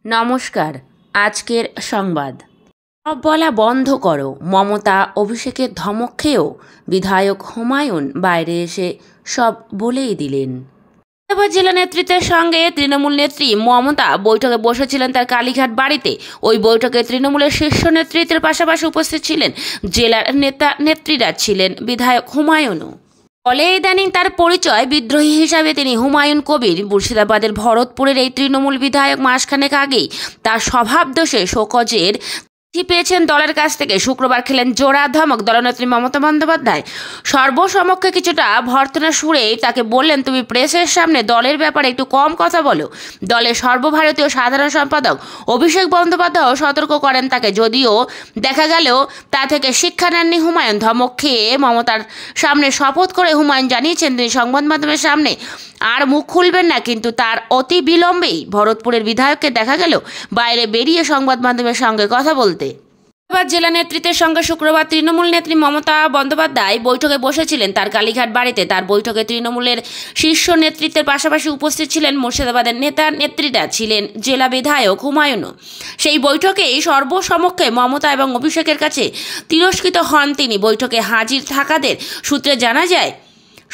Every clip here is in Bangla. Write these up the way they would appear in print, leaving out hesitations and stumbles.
নমস্কার। আজকের সংবাদ। সব বলা বন্ধ করো, মমতা অভিষেকের ধমক খেয়েও বিধায়ক হুমায়ুন বাইরে এসে সব বলেই দিলেন। মুর্শিদাবাদ জেলা নেতৃত্বের সঙ্গে তৃণমূল নেত্রী মমতা বৈঠকে বসেছিলেন তার কালীঘাট বাড়িতে। ওই বৈঠকে তৃণমূলের শীর্ষ নেতৃত্বের পাশাপাশি উপস্থিত ছিলেন জেলার নেত্রীরা, ছিলেন বিধায়ক হুমায়ুনও। ফলে ইদানিং তার পরিচয় বিদ্রোহী হিসাবে তিনি হুমায়ুন কবির। মুর্শিদাবাদের ভরতপুরের এই তৃণমূল বিধায়ক মাসখানেক আগেই তার স্বভাবদোষে শোকজের চিঠি পেয়েছেন দলের কাছ থেকে। শুক্রবার খেলেন জোড়া ধমক দলনেত্রী মমতা বন্দ্যোপাধ্যায়। সর্বসমক্ষে কিছুটা ভর্ৎসনা সুরেই তাকে বললেন, তুমি প্রেসের সামনে দলের ব্যাপারে একটু কম কথা বলো। দলের সর্বভারতীয় সাধারণ সম্পাদক অভিষেক বন্দ্যোপাধ্যায়ও সতর্ক করেন তাকে, যদিও দেখা গেল তা থেকে শিক্ষা নেননি হুমায়ুন। ধমক খেয়ে মমতার সামনে শপথ করে হুমায়ুন জানিয়েছেন তিনি সংবাদ মাধ্যমের সামনে আর মুখ খুলবেন না, কিন্তু তার অতি বিলম্বেই ভরতপুরের বিধায়ককে দেখা গেল বাইরে বেরিয়ে সংবাদ মাধ্যমের সঙ্গে কথা বলতে। মুর্শিদাবাদ জেলা নেতৃত্বের সঙ্গে শুক্রবার তৃণমূল নেত্রী মমতা বন্দ্যোপাধ্যায় বৈঠকে বসেছিলেন তার কালীঘাট বাড়িতে। তার বৈঠকে তৃণমূলের শীর্ষ নেতৃত্বের পাশাপাশি উপস্থিত ছিলেন মুর্শিদাবাদের নেত্রীরা, ছিলেন জেলা বিধায়ক হুমায়ুনও। সেই বৈঠকেই সর্বসমক্ষে মমতা এবং অভিষেকের কাছে তিরস্কৃত হন তিনি। বৈঠকে হাজির থাকাদের সূত্রে জানা যায়,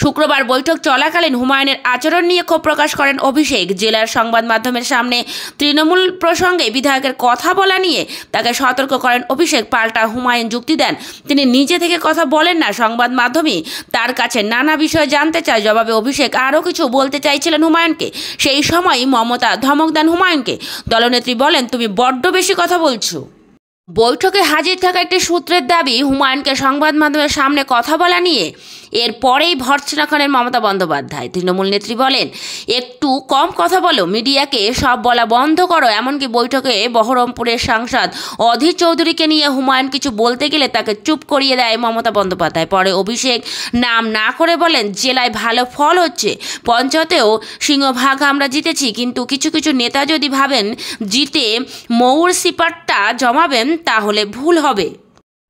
শুক্রবার বৈঠক চলাকালীন হুমায়ুনের আচরণ নিয়ে ক্ষোভ প্রকাশ করেন অভিষেক। জেলার সংবাদ মাধ্যমের সামনে তৃণমূল প্রসঙ্গে বিধায়কের কথা বলা নিয়ে তাকে সতর্ক করেন অভিষেক। পাল্টা হুমায়ুন যুক্তি দেন, তিনি নিজে থেকে কথা বলেন না, সংবাদ মাধ্যমই তার কাছে নানা বিষয় জানতে চায়। জবাবে অভিষেক আরও কিছু বলতে চাইছিলেন হুমায়ুনকে। সেই সময়ই মমতা ধমক দেন হুমায়ুনকে। দলনেত্রী বলেন, তুমি বড্ড বেশি কথা বলছো। বৈঠকে হাজির থাকা একটি সূত্রের দাবি, হুমায়ুনকে সংবাদ মাধ্যমের সামনে কথা বলা নিয়ে এরপরেই ভর্ৎসনা করেন মমতা বন্দ্যোপাধ্যায়। তৃণমূল নেত্রী বলেন, একটু কম কথা বলো, মিডিয়াকে সব বলা বন্ধ করো। এমনকি বৈঠকে বহরমপুরের সাংসদ অধীর চৌধুরীকে নিয়ে হুমায়ুন কিছু বলতে গেলে তাকে চুপ করিয়ে দেয় মমতা বন্দ্যোপাধ্যায়। পরে অভিষেক নাম না করে বলেন, জেলায় ভালো ফল হচ্ছে, পঞ্চায়েতেও সিংহভাগ আমরা জিতেছি, কিন্তু কিছু কিছু নেতা যদি ভাবেন জিতে মৌর সিপাটটা জমাবেন তাহলে ভুল হবে।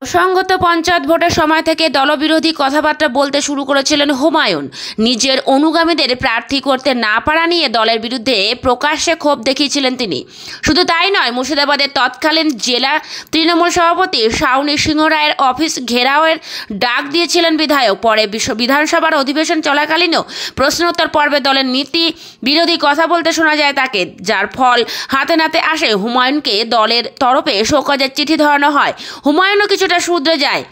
প্রসঙ্গত পঞ্চায়েত ভোটের সময় থেকে দলবিরোধী কথাবার্তা বলতে শুরু করেছিলেন হুমায়ুন। নিজের অনুগামীদের প্রার্থী করতে না পারা নিয়ে দলের বিরুদ্ধে প্রকাশ্যে ক্ষোভ দেখিয়েছিলেন তিনি। শুধু তাই নয়, মুর্শিদাবাদের তৎকালীন জেলা তৃণমূল সভাপতি শাওনি সিংহ রায়ের অফিস ঘেরাওয়ের ডাক দিয়েছিলেন বিধায়ক। পরে বিধানসভার অধিবেশন চলাকালীনও প্রশ্নোত্তর পর্বে দলের নীতি বিরোধী কথা বলতে শোনা যায় তাকে, যার ফল হাতে নাতে আসে। হুমায়ুনকে দলের তরফে শোকজের চিঠি ধরানো হয়। হুমায়ুনও কিছুটা শুধরে যায়,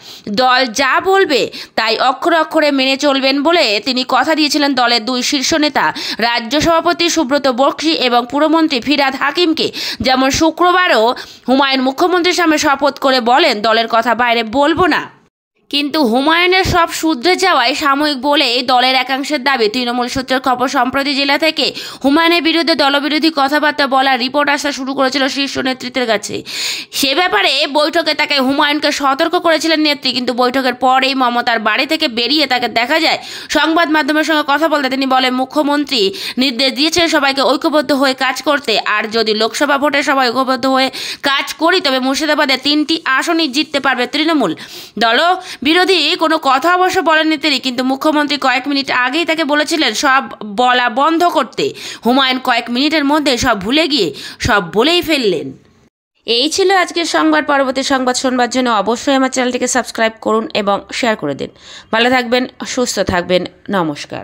দল যা বলবে তাই অক্ষরে অক্ষরে মেনে চলবেন বলে তিনি কথা দিয়েছিলেন দলের দুই শীর্ষ নেতা রাজ্য সভাপতি সুব্রত বক্সী এবং পুরমন্ত্রী ফিরহাদ হাকিমকে। যেমন শুক্রবারও হুমায়ুন মুখ্যমন্ত্রীর সামনে শপথ করে বলেন, দলের কথা বাইরে বলবো না। কিন্তু হুমায়ুনের সব শুধরে যাওয়ায় সাময়িক বলেই দলের একাংশের দাবি। তৃণমূল সূত্রের খবর, সম্প্রতি জেলা থেকে হুমায়ুনের বিরুদ্ধে দলবিরোধী কথাবার্তা বলার রিপোর্ট আসা শুরু করেছিল শীর্ষ নেতৃত্বের কাছে। সে ব্যাপারে বৈঠকে তাকে হুমায়ুনকে সতর্ক করেছিলেন নেত্রী, কিন্তু বৈঠকের পরেই মমতার বাড়ি থেকে বেরিয়ে তাকে দেখা যায় সংবাদ মাধ্যমের সঙ্গে কথা বলতে। তিনি বলেন, মুখ্যমন্ত্রী নির্দেশ দিয়েছেন সবাইকে ঐক্যবদ্ধ হয়ে কাজ করতে, আর যদি লোকসভা ভোটে সবাই ঐক্যবদ্ধ হয়ে কাজ করি তবে মুর্শিদাবাদে 3টি আসনই জিততে পারবে তৃণমূল। দল বিরোধী কোনো কথা অবশ্য বলেননি তিনি, কিন্তু মুখ্যমন্ত্রী কয়েক মিনিট আগেই তাকে বলেছিলেন সব বলা বন্ধ করতে। হুমায়ুন কয়েক মিনিটের মধ্যে সব ভুলে গিয়ে সব বলেই ফেললেন। এই ছিল আজকের সংবাদ। পরবর্তী সংবাদ শোনবার জন্য অবশ্যই আমার চ্যানেলটিকে সাবস্ক্রাইব করুন এবং শেয়ার করে দিন। ভালো থাকবেন, সুস্থ থাকবেন। নমস্কার।